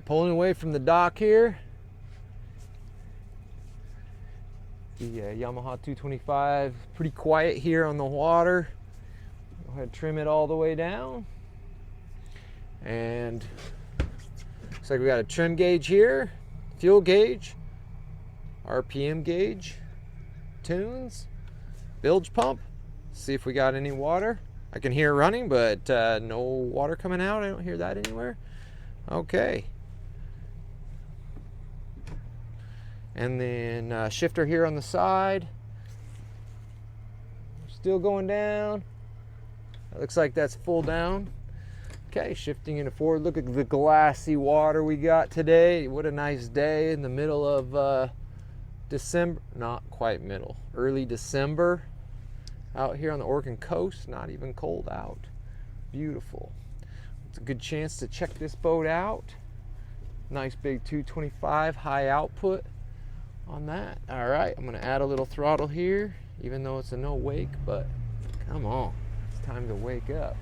right, pulling away from the dock here. The Yamaha 225, pretty quiet here on the water. Go ahead and trim it all the way down. And looks like we got a trim gauge here, fuel gauge, RPM gauge, tunes, bilge pump. See if we got any water. I can hear it running, but no water coming out. I don't hear that anywhere. Okay. And then shifter here on the side. Still going down. It looks like that's full down. Okay, shifting into forward. Look at the glassy water we got today. What a nice day in the middle of December. Not quite middle. Early December. Out here on the Oregon coast. Not even cold out. Beautiful. It's a good chance to check this boat out. Nice big 225 high output on that. All right, I'm gonna add a little throttle here, even though it's a no wake, but come on, it's time to wake up.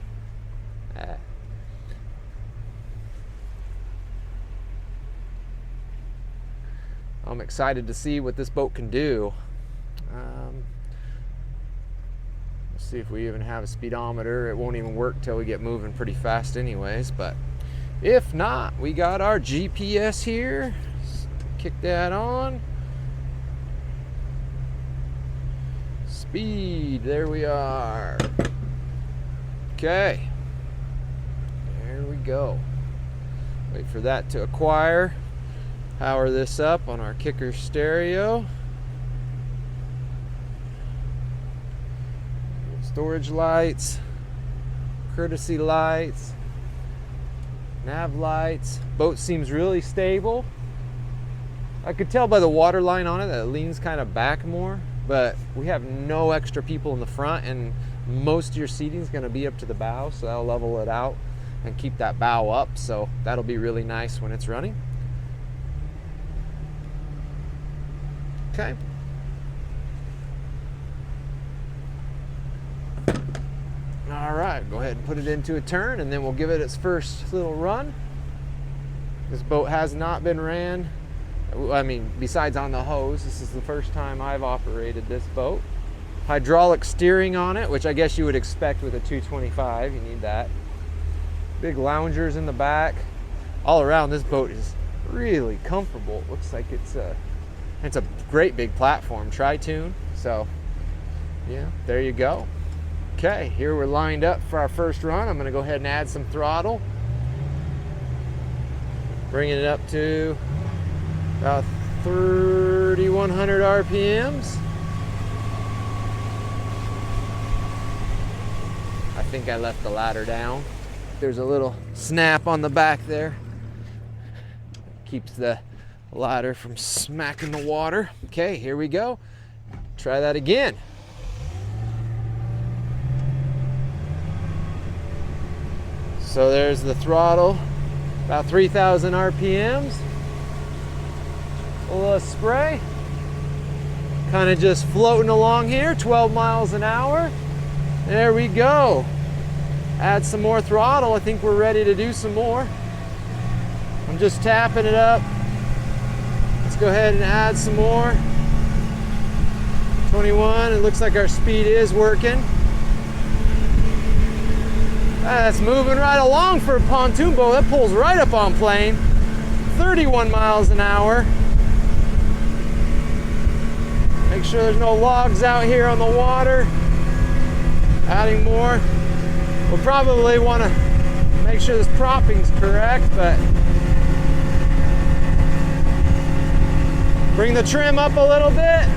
I'm excited to see what this boat can do. Let's see if we even have a speedometer. It won't even work till we get moving pretty fast anyways, but if not, we got our GPS here. Kick that on. Speed, there we are. Okay, there we go. Wait for that to acquire. Power this up on our kicker stereo. Storage lights, courtesy lights, nav lights. Boat seems really stable. I could tell by the water line on it that it leans kind of back more, but we have no extra people in the front, and most of your seating is going to be up to the bow, so that'll level it out and keep that bow up, so that'll be really nice when it's running. Okay. All right, go ahead and put it into a turn, and then we'll give it its first little run. This boat has not been ran. I mean, besides on the hose, this is the first time I've operated this boat. Hydraulic steering on it, which I guess you would expect with a 225. You need that. Big loungers in the back. All around, this boat is really comfortable. It looks like it's a great big platform, Tritoon. So, yeah, there you go. Okay, here we're lined up for our first run. I'm gonna go ahead and add some throttle. Bringing it up to about 3,100 RPMs. I think I left the ladder down. There's a little snap on the back there. Keeps the ladder from smacking the water. Okay, here we go. Try that again. So there's the throttle, about 3,000 RPMs. A little spray, kind of just floating along here, 12 miles an hour. There we go. Add some more throttle. I think we're ready to do some more. I'm just tapping it up. Let's go ahead and add some more. 21, it looks like our speed is working. That's moving right along for a pontoon boat. That pulls right up on plane. 31 miles an hour. Make sure there's no logs out here on the water. Adding more. We'll probably want to make sure this propping's correct, but bring the trim up a little bit.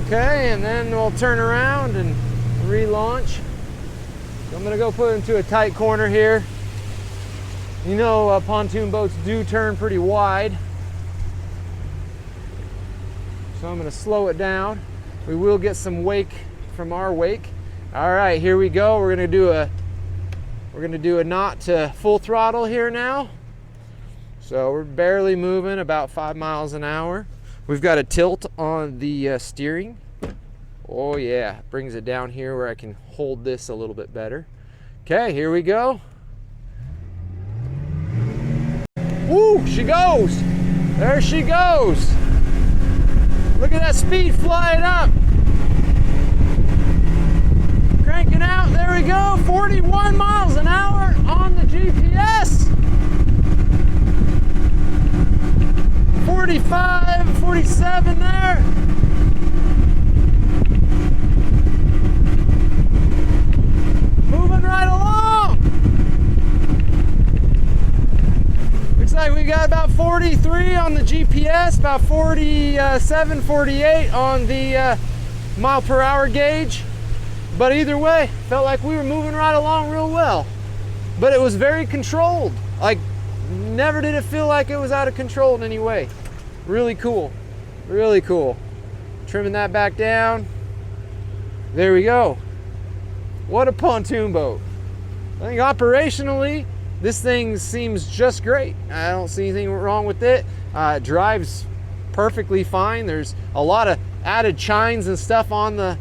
Okay, and then we'll turn around and relaunch. So I'm gonna go put it into a tight corner here. You know, pontoon boats do turn pretty wide. So I'm gonna slow it down. We will get some wake from our wake. All right, here we go. We're gonna do a knot to full throttle here now. So we're barely moving, about 5 miles an hour. We've got a tilt on the steering Oh yeah, brings it down here where I can hold this a little bit better. Okay, here we go. Woo, she goes. There she goes. Look at that speed flying up. Cranking out, there we go, 41 miles an hour on the GPS. 45, 47 there. Moving right along. Looks like we got about 43 on the GPS, about 47, 48 on the mile per hour gauge. But either way, felt like we were moving right along real well. But it was very controlled. Like, never did it feel like it was out of control in any way. Really cool, really cool. Trimming that back down. There we go. What a pontoon boat. I think operationally, this thing seems just great. I don't see anything wrong with it. It drives perfectly fine. There's a lot of added chines and stuff on the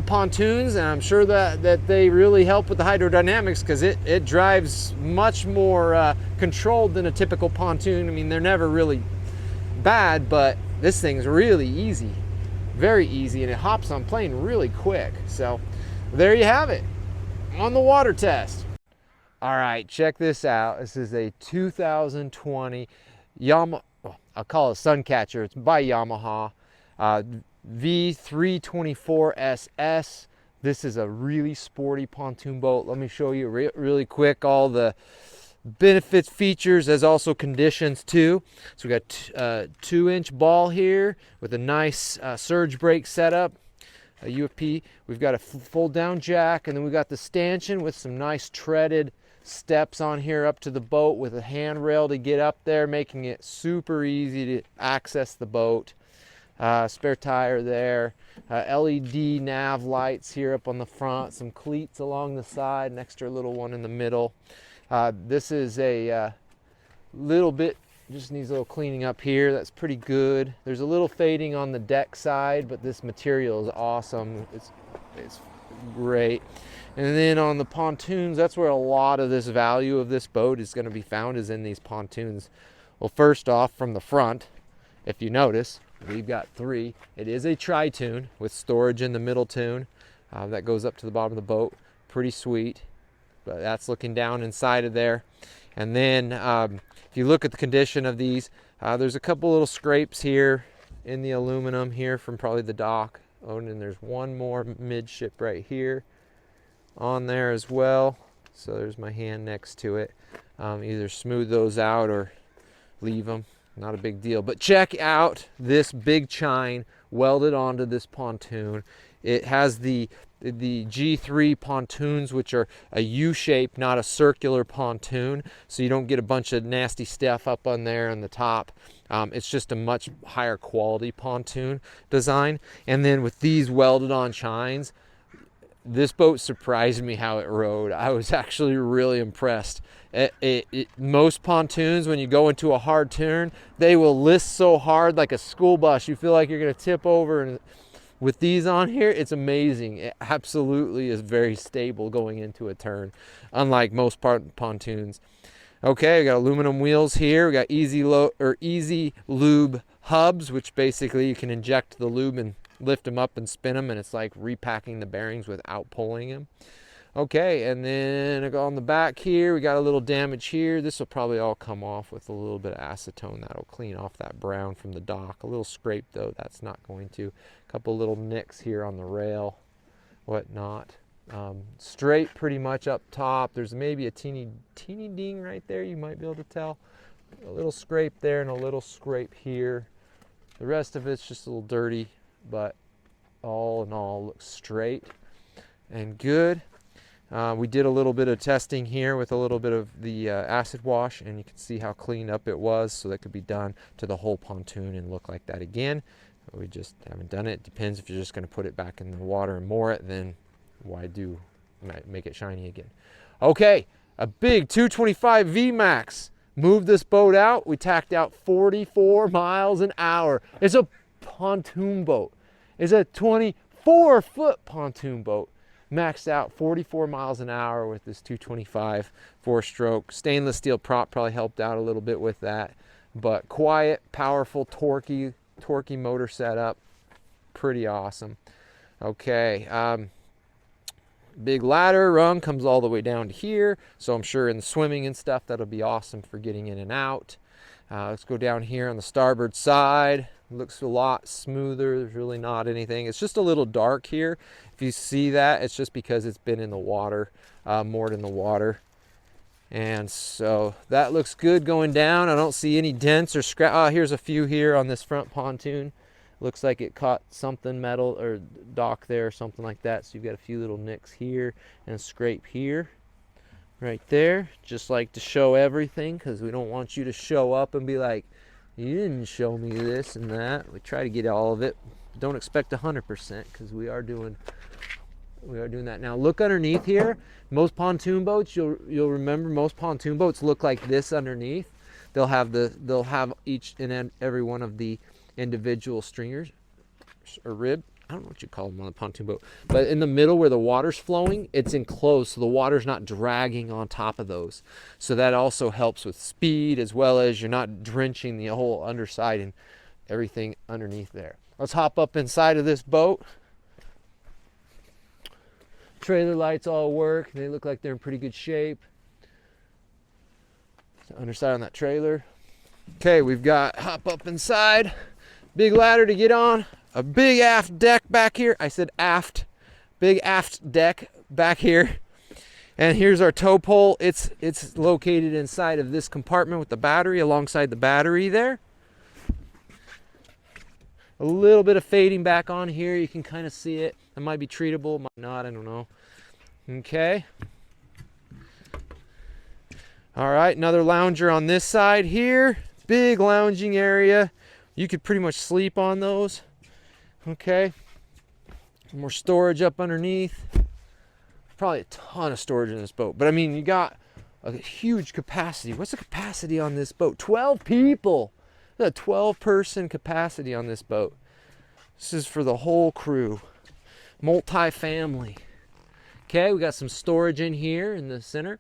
pontoons, and I'm sure that they really help with the hydrodynamics, because it drives much more controlled than a typical pontoon. I mean, they're never really bad, but this thing's really easy, very easy, and it hops on plane really quick. So there you have it on the water test. All right, check this out. This is a 2020 Yamaha, I'll call it SunCatcher. It's by Yamaha. V324ss. This is a really sporty pontoon boat. Let me show you really quick all the benefits, features, as also conditions too. So we got a 2-inch ball here with a nice surge brake setup, a UFP. We've got a fold down jack, and then we got the stanchion with some nice treaded steps on here up to the boat with a handrail to get up there, making it super easy to access the boat. Spare tire there, LED nav lights here up on the front, some cleats along the side, an extra little one in the middle. This is a little bit, just needs a little cleaning up here. That's pretty good. There's a little fading on the deck side, but this material is awesome. It's great. And then on the pontoons, that's where a lot of this value of this boat is going to be found, is in these pontoons. Well, first off, from the front, if you notice, we've got 3. It is a Tritoon with storage in the middle tune that goes up to the bottom of the boat. Pretty sweet, but that's looking down inside of there. And then if you look at the condition of these, there's a couple little scrapes here in the aluminum here from probably the dock. Oh, and then there's one more midship right here on there as well. So there's my hand next to it. Either smooth those out or leave them. Not a big deal. But check out this big chine welded onto this pontoon. It has the G3 pontoons, which are a U-shape, not a circular pontoon, so you don't get a bunch of nasty stuff up on there on the top. It's just a much higher quality pontoon design. And then with these welded on chines, this boat surprised me how it rode. I was actually really impressed. Most pontoons, when you go into a hard turn, they will list so hard like a school bus. You feel like you're going to tip over. And with these on here, it's amazing. It absolutely is very stable going into a turn, unlike most pontoons. Okay, we got aluminum wheels here. We got easy lube hubs, which basically you can inject the lube and lift them up and spin them, and it's like repacking the bearings without pulling them. Okay, and then on the back here, we got a little damage here. This will probably all come off with a little bit of acetone. That'll clean off that brown from the dock. A little scrape though, that's not going to. A couple little nicks here on the rail, whatnot. Straight pretty much up top. There's maybe a teeny ding right there, you might be able to tell. A little scrape there and a little scrape here. The rest of it's just a little dirty, but all in all looks straight and good. We did a little bit of testing here with a little bit of the acid wash, and you can see how cleaned up it was, so that could be done to the whole pontoon and look like that again. We just haven't done it. Depends if you're just going to put it back in the water and moor it, then why make it shiny again. Okay, a big 225 VMAX. Moved this boat out. We tacked out 44 miles an hour. It's a pontoon boat. It's a 24 4-foot pontoon boat. Maxed out 44 miles an hour with this 225 4-stroke. Stainless steel prop probably helped out a little bit with that. But quiet, powerful, torquey motor setup. Pretty awesome. Okay. Big ladder rung comes all the way down to here. So I'm sure in the swimming and stuff, that'll be awesome for getting in and out. Let's go down here on the starboard side. Looks a lot smoother. There's really not anything. It's just a little dark here. If you see that, it's just because it's been in the water, moored in the water. And so that looks good going down. I don't see any dents or scratch. Oh, here's a few here on this front pontoon. Looks like it caught something metal or dock there or something like that. So you've got a few little nicks here and a scrape here. Right there. Just like to show everything, because we don't want you to show up and be like, you didn't show me this and that. We try to get all of it. Don't expect 100%, because we are doing that. Now look underneath here. Most pontoon boats, you'll remember, most pontoon boats look like this underneath. They'll have each and every one of the individual stringers or rib. I don't know what you call them on a pontoon boat, but in the middle where the water's flowing, it's enclosed, so the water's not dragging on top of those. So that also helps with speed, as well as you're not drenching the whole underside and everything underneath there. Let's hop up inside of this boat. Trailer lights all work. They look like they're in pretty good shape. So underside on that trailer. Okay, we've got hop up inside. Big ladder to get on. A big aft deck back here. I said aft. Big aft deck back here. And here's our tow pole. It's located inside of this compartment with the battery, alongside the battery there. A little bit of fading back on here. You can kind of see it. It might be treatable, might not, I don't know. Okay. All right, another lounger on this side here. Big lounging area. You could pretty much sleep on those. Okay. More storage up underneath. Probably a ton of storage in this boat. But I mean, you got a huge capacity. What's the capacity on this boat? 12 people. There's a 12-person capacity on this boat. This is for the whole crew. Multi-family. Okay, we got some storage in here in the center.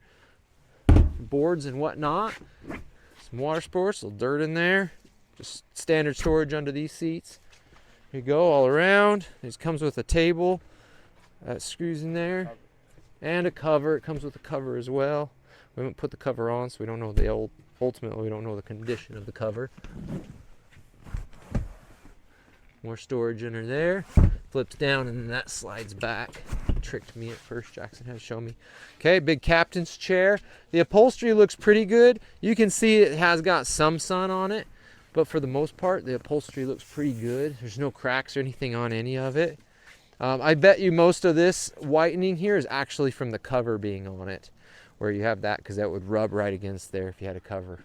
Boards and whatnot. Some water sports, a little dirt in there. Just standard storage under these seats. Here you go, all around. It comes with a table that screws in there, and a cover. It comes with a cover as well. We haven't put the cover on, so we don't know ultimately we don't know the condition of the cover. More storage under there. Flips down and then that slides back. Tricked me at first. Jackson had to show me. Okay, big captain's chair. The upholstery looks pretty good. You can see it has got some sun on it, but for the most part, the upholstery looks pretty good. There's no cracks or anything on any of it. I bet you most of this whitening here is actually from the cover being on it, where you have that, because that would rub right against there if you had a cover.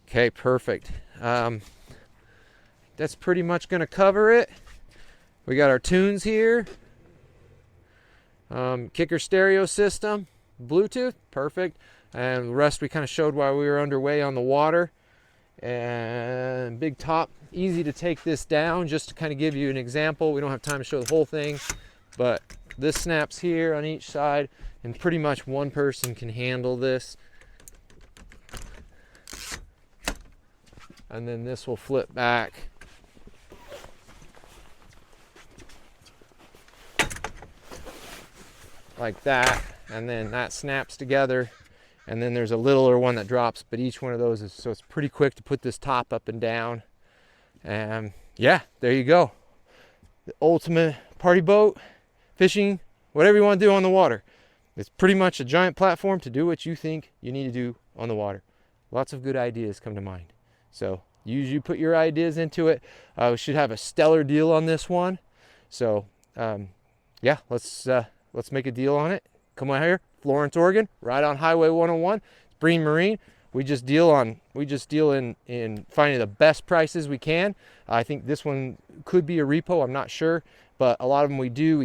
Okay, perfect. That's pretty much going to cover it. We got our tunes here. Kicker stereo system, Bluetooth, perfect. And the rest we kind of showed while we were underway on the water. And big top, easy to take this down, just to kind of give you an example. We don't have time to show the whole thing, but this snaps here on each side, and pretty much one person can handle this. And then this will flip back. Like that, and then that snaps together, and then there's a littler one that drops, but each one of those is, so it's pretty quick to put this top up and down. And yeah, there you go. The ultimate party boat, fishing, whatever you want to do on the water. It's pretty much a giant platform to do what you think you need to do on the water. Lots of good ideas come to mind. So you put your ideas into it. We should have a stellar deal on this one. So yeah, let's make a deal on it. Come on here, Florence, Oregon, right on Highway 101, Breen Marine. We just deal in finding the best prices we can. I think this one could be a repo, I'm not sure, but a lot of them we do.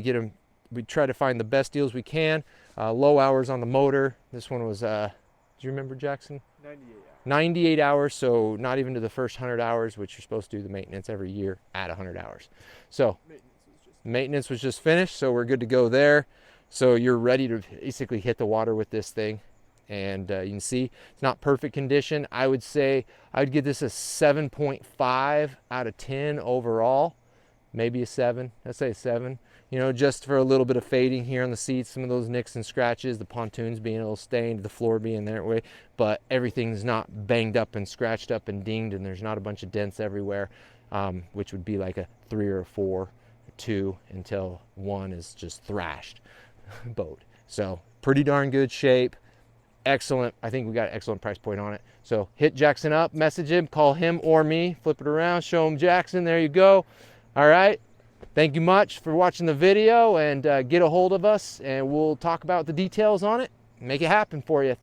We try to find the best deals we can. Low hours on the motor. This one was, do you remember, Jackson? 98 hours, so not even to the first 100 hours, which you're supposed to do the maintenance every year at 100 hours. So Maintenance was just finished, so we're good to go there. So you're ready to basically hit the water with this thing. And you can see it's not perfect condition. I would say I would give this a 7.5 out of 10 overall, maybe a 7. Let's say a 7. You know, just for a little bit of fading here on the seats, some of those nicks and scratches, the pontoons being a little stained, the floor being that way, but everything's not banged up and scratched up and dinged, and there's not a bunch of dents everywhere, which would be like a 3 or a 4, or 2 until 1 is just thrashed boat. So pretty darn good shape. Excellent. I think we got an excellent price point on it. So hit Jackson up, message him, call him or me, flip it around, show him Jackson. There you go. All right. Thank you much for watching the video, and get a hold of us and we'll talk about the details on it, make it happen for you.